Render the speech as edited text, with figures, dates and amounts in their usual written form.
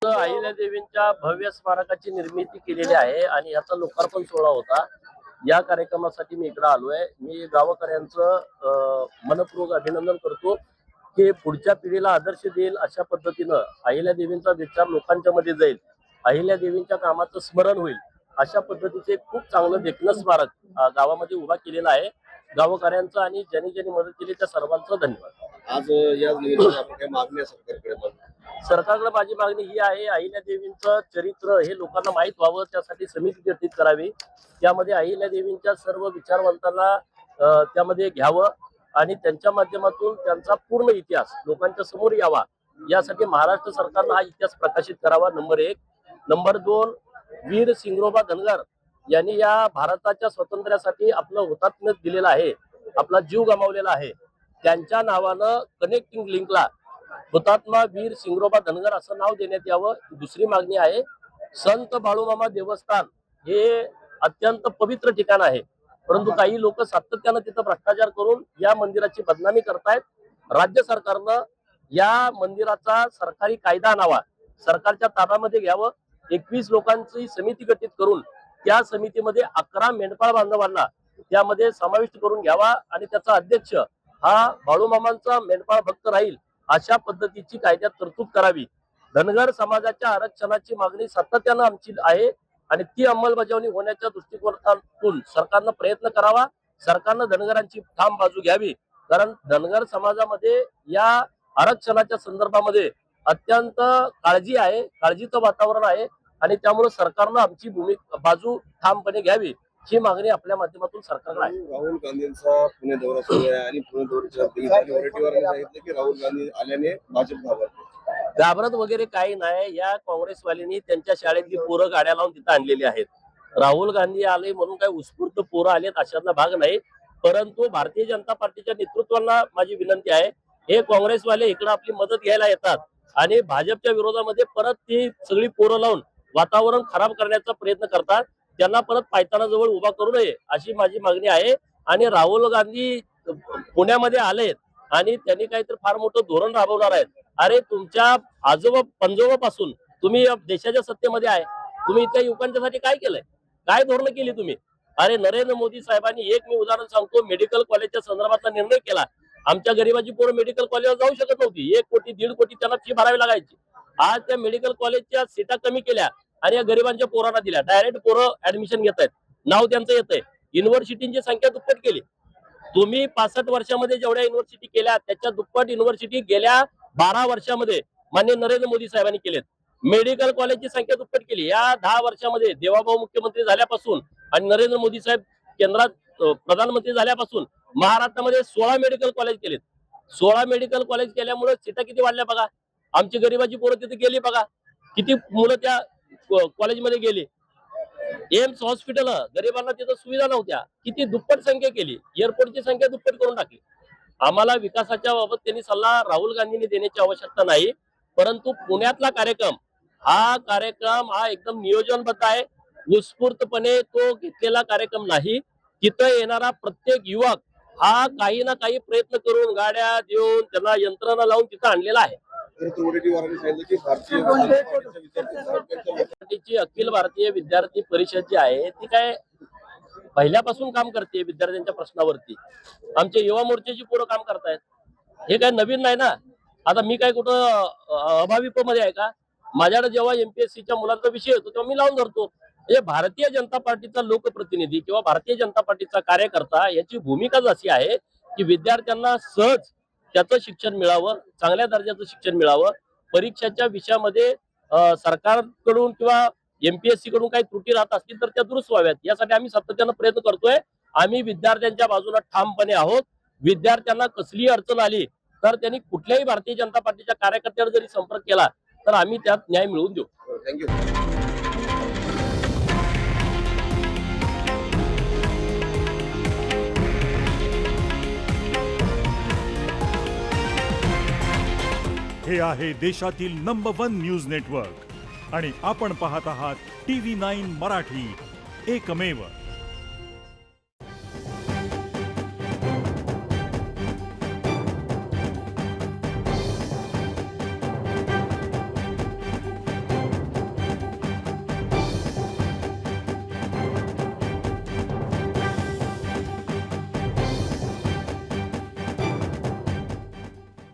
अहिल्यादेवींच्या भव्य स्मारकाची निर्मिती केलेली आहे आणि याचा लोकार्पण सोहळा होता। या कार्यक्रमासाठी मी इकडे आलोय। मी गावकऱ्यांचं मनपूर्वक अभिनंदन करतो की पुढच्या पिढीला आदर्श देईल अशा पद्धतीनं अहिल्यादेवींचा विचार लोकांच्या मध्ये जाईल, अहिल्यादेवींच्या कामाचं स्मरण होईल अशा पद्धतीचे खूप चांगलं देखणं स्मारक गावामध्ये उभा केलेलं आहे। गावकऱ्यांचं आणि ज्यांनी ज्यांनी मदत केली त्या सर्वांचं धन्यवाद। आज या निमित्तानं आपण काय मागणी आहे सरकारकडे? सरकारला माझी मागणी ही आहे, अहिल्यादेवींचं चरित्र हे लोकांना माहीत व्हावं, त्यासाठी समिती गठीत करावी। त्यामध्ये अहिल्यादेवींच्या सर्व विचारवंतांना त्यामध्ये घ्यावं आणि त्यांच्या माध्यमातून त्यांचा पूर्ण इतिहास लोकांच्या समोर यावा, यासाठी महाराष्ट्र सरकारनं हा इतिहास प्रकाशित करावा। नंबर 1। नंबर 2, वीर सिंगरोबा धनगर यांनी या भारताच्या स्वातंत्र्यासाठी आपलं हुतात्म्य दिलेलं आहे, आपला जीव गमावलेला आहे। त्यांच्या नावानं कनेक्टिंग लिंकला हुतात्मा वीर सिंगरोबा धनगर असं नाव देण्यात यावं। दुसरी मागणी आहे, संत बाळूमामा देवस्थान हे अत्यंत पवित्र ठिकाण आहे, परंतु काही लोक सातत्यानं तिथं भ्रष्टाचार करून या मंदिराची बदनामी करतायत। राज्य सरकारनं या मंदिराचा सरकारी कायदा आणावा, सरकारच्या ताब्यामध्ये घ्यावं। 21 लोकांची समिती गठीत करून त्या समितीमध्ये 11 मेंढपाळ बांधवांना त्यामध्ये समाविष्ट करून घ्यावा आणि त्याचा अध्यक्ष हा बाळूमामांचा मेंढपाळ भक्त राहील अशा पद्धतीची कायद्यात तरतूद करावी। धनगर समाजाच्या आरक्षणाची मागणी सातत्यानं आमची आहे आणि ती अंमलबजावणी होण्याच्या दृष्टिकोनातून सरकारनं प्रयत्न करावा। सरकारनं धनगरांची ठाम बाजू घ्यावी, कारण धनगर समाजामध्ये या आरक्षणाच्या संदर्भामध्ये अत्यंत काळजी आहे, काळजीचं वातावरण आहे आणि त्यामुळे सरकारनं आमची बाजू ठामपणे घ्यावी ही मागणी आपल्या माध्यमातून सरकारला आहे। राहुल गांधींचा पुणे दौरा सुरू आहे आणि पुणे दौऱ्याच्या सांगितलं की राहुल गांधी आल्याने भाजप घाबरत वगैरे काही नाही। या काँग्रेसवाल्यांनी त्यांच्या शाळेतली पोरं गाड्या लावून तिथं आणलेली आहेत। राहुल गांधी आले म्हणून काही उत्स्फूर्त पोरं आलेत अशातला भाग नाही, परंतु भारतीय जनता पार्टीच्या नेतृत्वाला माझी विनंती आहे, हे काँग्रेसवाले इकडे आपली मदत घ्यायला येतात आणि भाजपच्या विरोधामध्ये परत ती सगळी पोरं लावून वातावरण खराब करण्याचा प्रयत्न करतात। त्यांना परत पायताना जवळ उभा करू नये अशी माझी मागणी आहे। आणि राहुल गांधी पुण्यामध्ये आलेत आणि त्यांनी काहीतरी फार मोठं धोरण राबवणार आहेत। अरे तुमच्या आजोबा पंजोबापासून तुम्ही देशाच्या सत्तेमध्ये आहे, तुम्ही इथल्या युवकांच्यासाठी काय केलंय, काय धोरणं केली तुम्ही? अरे नरेंद्र मोदी साहेबांनी एक मी उदाहरण सांगतो, मेडिकल कॉलेजच्या संदर्भातला निर्णय केला। आमच्या गरीबाची पोरं मेडिकल कॉलेजला जाऊ शकत नव्हती, 1 कोटी 1.5 कोटी त्यांना फी भरावी लागायची। आज त्या मेडिकल कॉलेजच्या सीटा कमी केल्या आणि या गरिबांच्या पोरांना दिल्या, डायरेक्ट पोरं ऍडमिशन घेत आहेत, नाव त्यांचं येतंय। युनिव्हर्सिटींची संख्या दुप्पट केली तुम्ही। 65 वर्षामध्ये जेवढ्या युनिव्हर्सिटी केल्या त्याच्या दुप्पट युनिव्हर्सिटी गेल्या 12 वर्षामध्ये माननीय नरेंद्र मोदी साहेबांनी केलेत। मेडिकल कॉलेजची संख्या दुप्पट केली या 10 वर्षामध्ये। देवाभाऊ मुख्यमंत्री झाल्यापासून आणि नरेंद्र मोदी साहेब केंद्रात प्रधानमंत्री झाल्यापासून महाराष्ट्रामध्ये 16 मेडिकल कॉलेज केलेत। 16 मेडिकल कॉलेज केल्यामुळे सीटा किती वाढल्या बघा। आमची गरीबाची पोरं तिथे गेली बघा, किती मुलं त्या कॉलेजमध्ये गेली। एम्स हॉस्पिटल गरिबांना तिथं सुविधा नव्हत्या, किती दुप्पट संख्या केली। एअरपोर्टची संख्या दुप्पट करून टाकली। आम्हाला विकासाच्या बाबत त्यांनी सल्ला राहुल गांधींनी देण्याची आवश्यकता नाही, परंतु पुण्यातला कार्यक्रम हा एकदम नियोजनबद्ध आहे, उत्स्फूर्तपणे तो घेतलेला कार्यक्रम नाही। तिथं येणारा प्रत्येक युवक हा काही ना काही प्रयत्न करून गाड्या देऊन त्यांना यंत्रणा लावून तिथं आणलेला आहे। अखिल भारतीय विद्यार्थी परिषद जी आहे ती काय पहिल्यापासून काम करते विद्यार्थ्यांच्या प्रश्नावरती। आमचे युवा मोर्चाची पोरं काम करतायत, हे काय नवीन नाही ना। आता मी काय कुठं अभाविपमध्ये आहे का? माझ्याकडे जेव्हा MPSCच्या मुलांचा विषय होतो तेव्हा मी लावून धरतो। म्हणजे भारतीय जनता पार्टीचा लोकप्रतिनिधी किंवा भारतीय जनता पार्टीचा कार्यकर्ता याची भूमिकाच अशी आहे की विद्यार्थ्यांना सहज त्याचं शिक्षण मिळावं, चांगल्या दर्जाचं शिक्षण मिळावं। परीक्षाच्या विषयामध्ये सरकारकडून किंवा MPSC कडून काही त्रुटी राहत असतील तर त्या दुरुस्त व्हाव्यात, यासाठी आम्ही सातत्यानं प्रयत्न करतोय। आम्ही विद्यार्थ्यांच्या बाजूला ठामपणे आहोत। विद्यार्थ्यांना कसलीही अडचण आली तर त्यांनी कुठल्याही भारतीय जनता पार्टीच्या कार्यकर्त्यावर जरी संपर्क केला तर आम्ही त्यात न्याय मिळवून देऊ। थँक्यू। हे आहे देशातील नंबर 1 न्यूज नेटवर्क आणि आपण पाहत आहात TV9 मराठी, एकमेव।